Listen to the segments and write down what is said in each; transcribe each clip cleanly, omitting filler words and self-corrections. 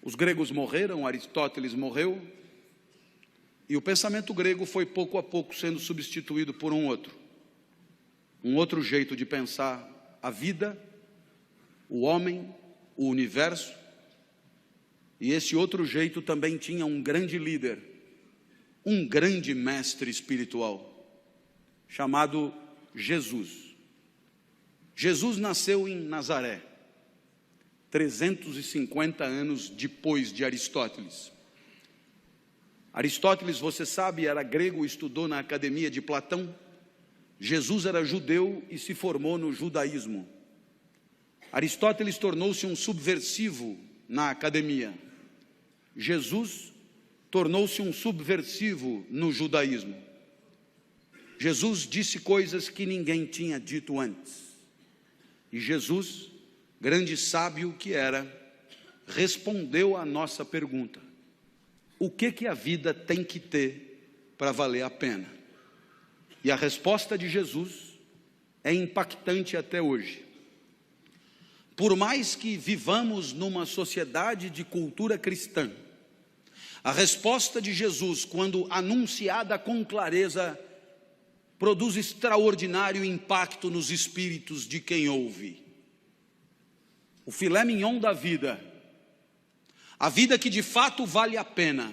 Os gregos morreram, Aristóteles morreu, e o pensamento grego foi pouco a pouco sendo substituído por um outro jeito de pensar a vida, o homem, o universo. E esse outro jeito também tinha um grande líder, um grande mestre espiritual, chamado Jesus. Jesus nasceu em Nazaré, 350 anos depois de Aristóteles. Aristóteles, você sabe, era grego, estudou na academia de Platão. Jesus era judeu e se formou no judaísmo. Aristóteles tornou-se um subversivo na academia. Jesus tornou-se um subversivo no judaísmo. Jesus disse coisas que ninguém tinha dito antes. E Jesus, grande sábio que era, respondeu à nossa pergunta: o que a vida tem que ter para valer a pena? E a resposta de Jesus é impactante até hoje. Por mais que vivamos numa sociedade de cultura cristã, a resposta de Jesus, quando anunciada com clareza, produz extraordinário impacto nos espíritos de quem ouve. O filé mignon da vida, a vida que de fato vale a pena,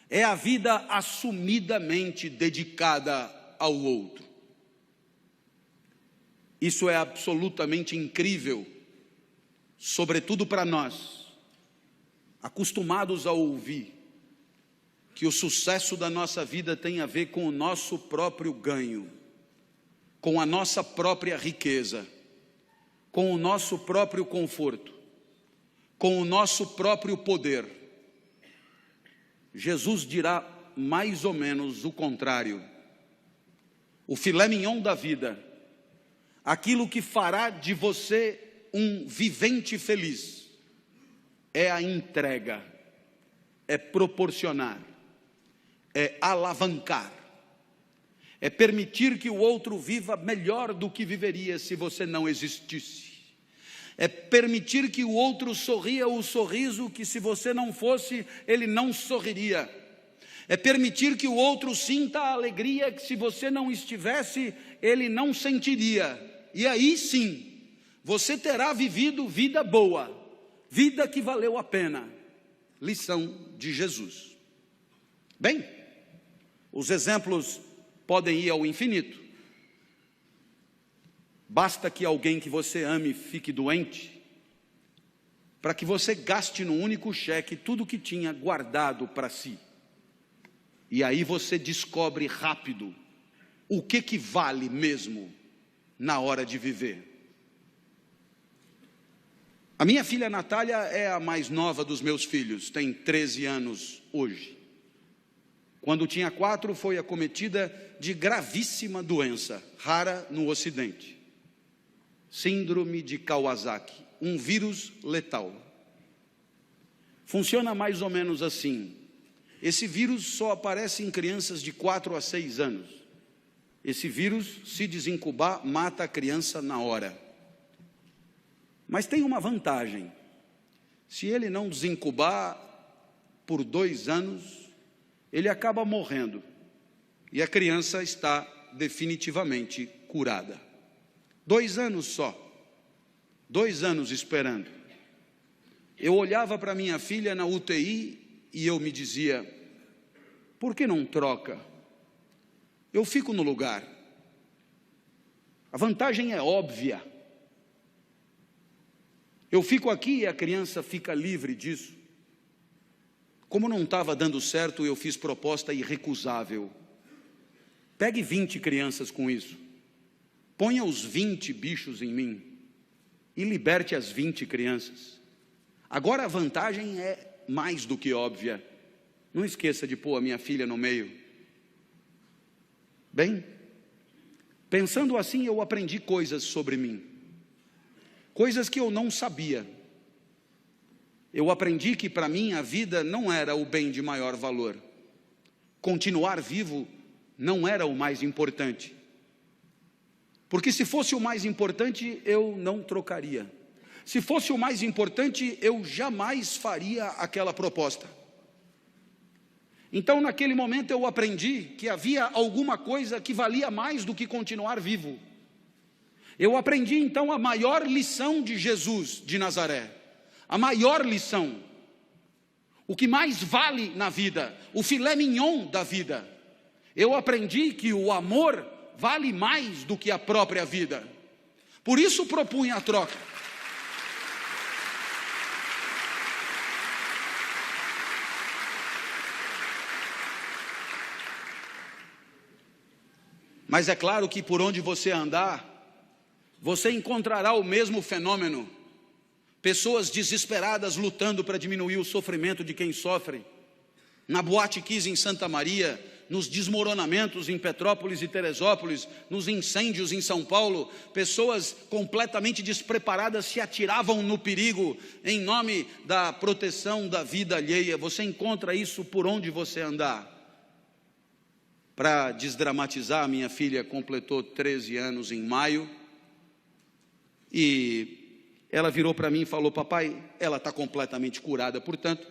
é a vida assumidamente dedicada ao outro. Isso é absolutamente incrível, sobretudo para nós, acostumados a ouvir que o sucesso da nossa vida tem a ver com o nosso próprio ganho, com a nossa própria riqueza, com o nosso próprio conforto, com o nosso próprio poder. Jesus dirá mais ou menos o contrário. O filé mignon da vida, aquilo que fará de você um vivente feliz, é a entrega, é proporcionar, é alavancar, é permitir que o outro viva melhor do que viveria se você não existisse, é permitir que o outro sorria o sorriso que, se você não fosse, ele não sorriria, é permitir que o outro sinta a alegria que, se você não estivesse, ele não sentiria. E aí sim, você terá vivido vida boa, vida que valeu a pena. Lição de Jesus. Bem, os exemplos podem ir ao infinito. Basta que alguém que você ame fique doente, para que você gaste num único cheque tudo que tinha guardado para si. E aí você descobre rápido o que vale mesmo na hora de viver. A minha filha Natália é a mais nova dos meus filhos, tem 13 anos hoje. Quando tinha 4, foi acometida de gravíssima doença, rara no Ocidente. Síndrome de Kawasaki, um vírus letal. Funciona mais ou menos assim. Esse vírus só aparece em crianças de 4 a 6 anos. Esse vírus, se desincubar, mata a criança na hora. Mas tem uma vantagem: se ele não desincubar por 2 anos, ele acaba morrendo, e a criança está definitivamente curada. 2 anos só, 2 anos esperando. Eu olhava para minha filha na UTI e eu me dizia: por que não troca? Eu fico no lugar. A vantagem é óbvia. Eu fico aqui e a criança fica livre disso. Como não estava dando certo, eu fiz proposta irrecusável. Pegue 20 crianças com isso. Ponha os 20 bichos em mim e liberte as 20 crianças. Agora a vantagem é mais do que óbvia. Não esqueça de pôr a minha filha no meio. Bem, pensando assim, eu aprendi coisas sobre mim. Coisas que eu não sabia. Eu aprendi que para mim a vida não era o bem de maior valor. Continuar vivo não era o mais importante. Porque se fosse o mais importante, eu não trocaria. Se fosse o mais importante, eu jamais faria aquela proposta. Então, naquele momento, eu aprendi que havia alguma coisa que valia mais do que continuar vivo. Eu aprendi, então, a maior lição de Jesus de Nazaré. A maior lição. O que mais vale na vida, o filé mignon da vida. Eu aprendi que o amor vale mais do que a própria vida. Por isso propunha a troca. Mas é claro que por onde você andar, você encontrará o mesmo fenômeno. Pessoas desesperadas lutando para diminuir o sofrimento de quem sofre. Na Boate Kiss em Santa Maria, nos desmoronamentos em Petrópolis e Teresópolis, nos incêndios em São Paulo, pessoas completamente despreparadas se atiravam no perigo em nome da proteção da vida alheia. Você encontra isso por onde você andar. Para desdramatizar, minha filha completou 13 anos em maio, e ela virou para mim e falou: papai, ela está completamente curada, portanto,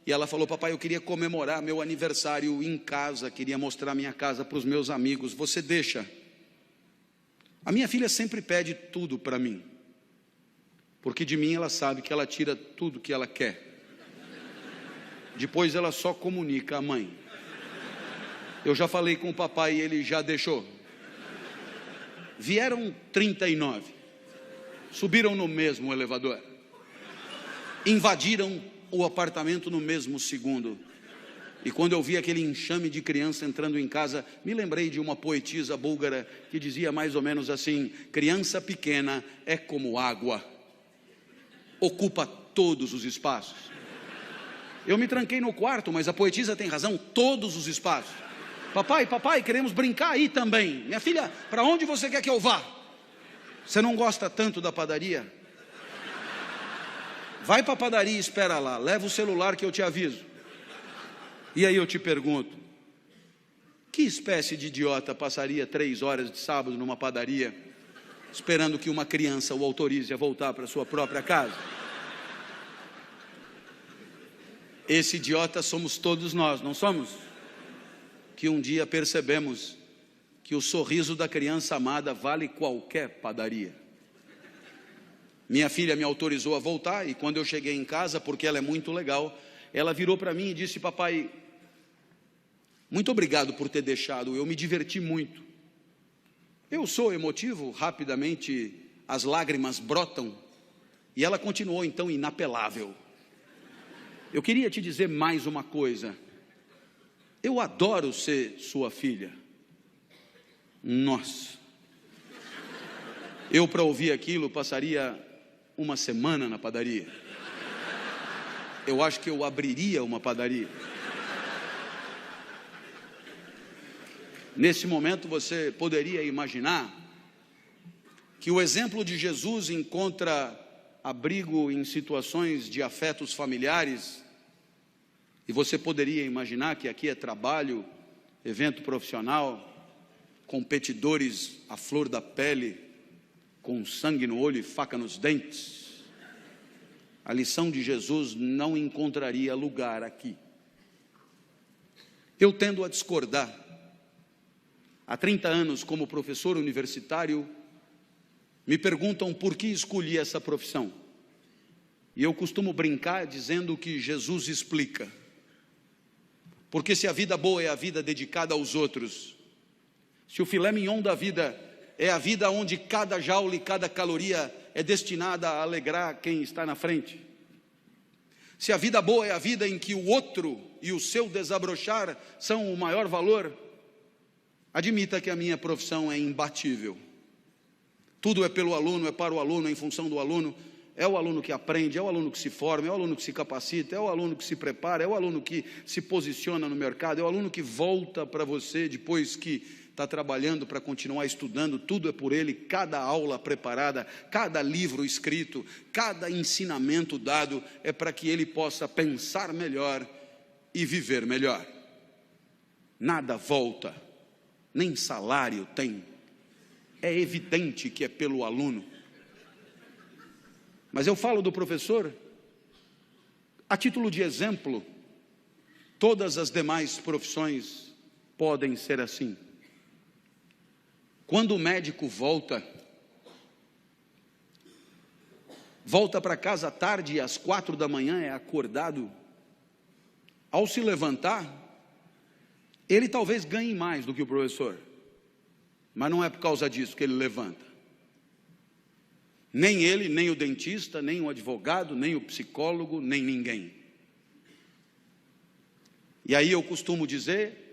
e ela falou: papai, eu queria comemorar meu aniversário em casa, queria mostrar minha casa para os meus amigos, você deixa? A minha filha sempre pede tudo para mim, porque de mim ela sabe que ela tira tudo que ela quer, depois ela só comunica à mãe. Eu já falei com o papai e ele já deixou. Vieram 39, subiram no mesmo elevador, invadiram o apartamento no mesmo segundo. E quando eu vi aquele enxame de criança entrando em casa, me lembrei de uma poetisa búlgara que dizia mais ou menos assim: criança pequena é como água, ocupa todos os espaços. Eu me tranquei no quarto, mas a poetisa tem razão, todos os espaços. Papai, queremos brincar aí também. Minha filha, para onde você quer que eu vá? Você não gosta tanto da padaria? Vai para a padaria e espera lá, leva o celular que eu te aviso. E aí eu te pergunto, que espécie de idiota passaria 3 horas de sábado numa padaria, esperando que uma criança o autorize a voltar para sua própria casa? Esse idiota somos todos nós, não somos? Que um dia percebemos que o sorriso da criança amada vale qualquer padaria. Minha filha me autorizou a voltar, e quando eu cheguei em casa, porque ela é muito legal, ela virou para mim e disse: papai, muito obrigado por ter deixado, eu me diverti muito. Eu sou emotivo, rapidamente as lágrimas brotam, e ela continuou então inapelável. Eu queria te dizer mais uma coisa. Eu adoro ser sua filha. Nossa, eu para ouvir aquilo passaria uma semana na padaria. Eu acho que eu abriria uma padaria. Nesse momento você poderia imaginar que o exemplo de Jesus encontra abrigo em situações de afetos familiares. E você poderia imaginar que aqui é trabalho, evento profissional, competidores à flor da pele, com sangue no olho e faca nos dentes. A lição de Jesus não encontraria lugar aqui. Eu tendo a discordar. Há 30 anos, como professor universitário, me perguntam por que escolhi essa profissão. E eu costumo brincar dizendo que Jesus explica. Porque se a vida boa é a vida dedicada aos outros, se o filé mignon da vida é a vida onde cada jaula e cada caloria é destinada a alegrar quem está na frente, se a vida boa é a vida em que o outro e o seu desabrochar são o maior valor, admita que a minha profissão é imbatível. Tudo é pelo aluno, é para o aluno, é em função do aluno. É o aluno que aprende, é o aluno que se forma, é o aluno que se capacita, é o aluno que se prepara, é o aluno que se posiciona no mercado, é o aluno que volta para você depois que está trabalhando para continuar estudando. Tudo é por ele, cada aula preparada, cada livro escrito, cada ensinamento dado é para que ele possa pensar melhor e viver melhor. Nada volta, nem salário tem. É evidente que é pelo aluno. Mas eu falo do professor a título de exemplo. Todas as demais profissões podem ser assim. Quando o médico volta para casa à tarde e às 4 da manhã é acordado, ao se levantar, ele talvez ganhe mais do que o professor, mas não é por causa disso que ele levanta. Nem ele, nem o dentista, nem o advogado, nem o psicólogo, nem ninguém. E aí eu costumo dizer,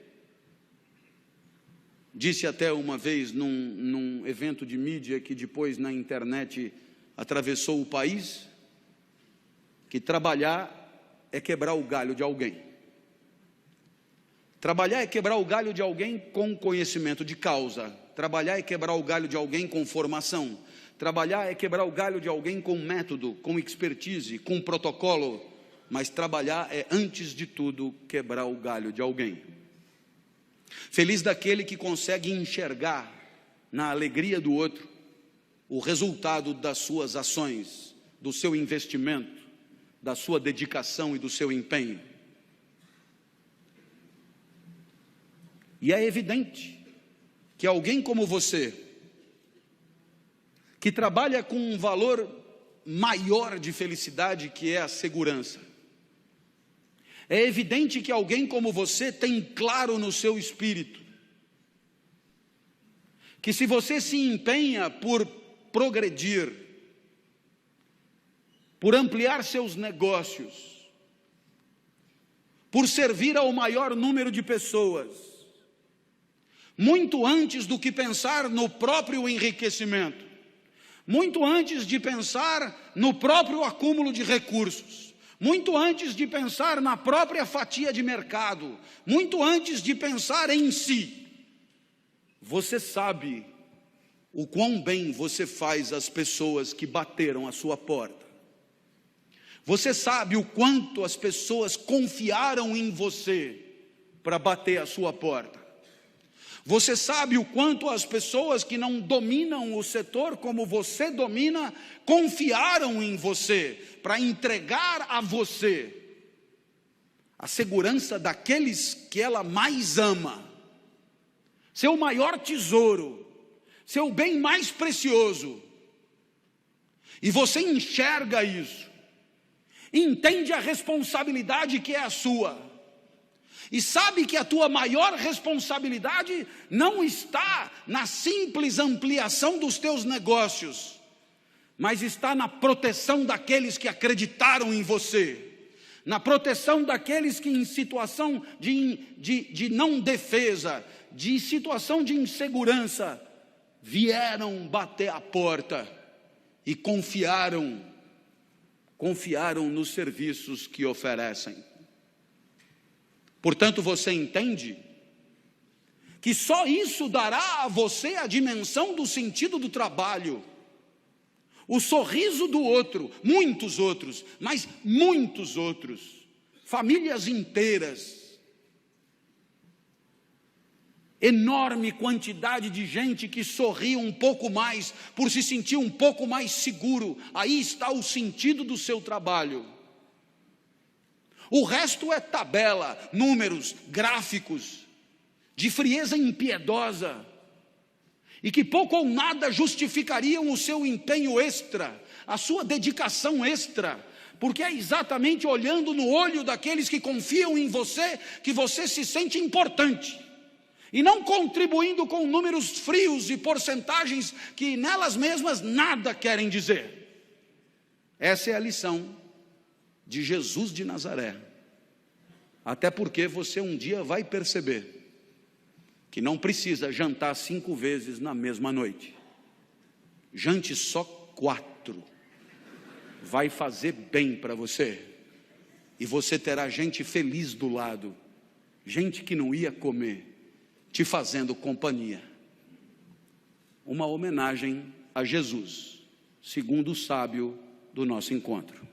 disse até uma vez num evento de mídia que depois na internet atravessou o país, que trabalhar é quebrar o galho de alguém. Trabalhar é quebrar o galho de alguém com conhecimento de causa. Trabalhar é quebrar o galho de alguém com formação. Trabalhar é quebrar o galho de alguém com método, com expertise, com protocolo. Mas trabalhar é, antes de tudo, quebrar o galho de alguém. Feliz daquele que consegue enxergar na alegria do outro o resultado das suas ações, do seu investimento, da sua dedicação e do seu empenho. E é evidente que alguém como você, que trabalha com um valor maior de felicidade, que é a segurança, é evidente que alguém como você tem claro no seu espírito que se você se empenha por progredir, por ampliar seus negócios, por servir ao maior número de pessoas, muito antes do que pensar no próprio enriquecimento, muito antes de pensar no próprio acúmulo de recursos, muito antes de pensar na própria fatia de mercado, muito antes de pensar em si, você sabe o quão bem você faz às pessoas que bateram a sua porta. Você sabe o quanto as pessoas confiaram em você para bater a sua porta. Você sabe o quanto as pessoas que não dominam o setor como você domina, confiaram em você para entregar a você a segurança daqueles que ela mais ama, seu maior tesouro, seu bem mais precioso. E você enxerga isso, entende a responsabilidade que é a sua, e sabe que a tua maior responsabilidade não está na simples ampliação dos teus negócios, mas está na proteção daqueles que acreditaram em você, na proteção daqueles que em situação de não defesa, de situação de insegurança, vieram bater a porta e confiaram nos serviços que oferecem. Portanto, você entende que só isso dará a você a dimensão do sentido do trabalho, o sorriso do outro, muitos outros, mas muitos outros, famílias inteiras, enorme quantidade de gente que sorri um pouco mais, por se sentir um pouco mais seguro. Aí está o sentido do seu trabalho. O resto é tabela, números, gráficos, de frieza impiedosa, e que pouco ou nada justificariam o seu empenho extra, a sua dedicação extra, porque é exatamente olhando no olho daqueles que confiam em você, que você se sente importante, e não contribuindo com números frios e porcentagens que nelas mesmas nada querem dizer. Essa é a lição de Jesus de Nazaré. Até porque você um dia vai perceber que não precisa jantar 5 vezes na mesma noite. Jante só 4. Vai fazer bem para você. E você terá gente feliz do lado, gente que não ia comer, te fazendo companhia. Uma homenagem a Jesus, segundo o sábio do nosso encontro.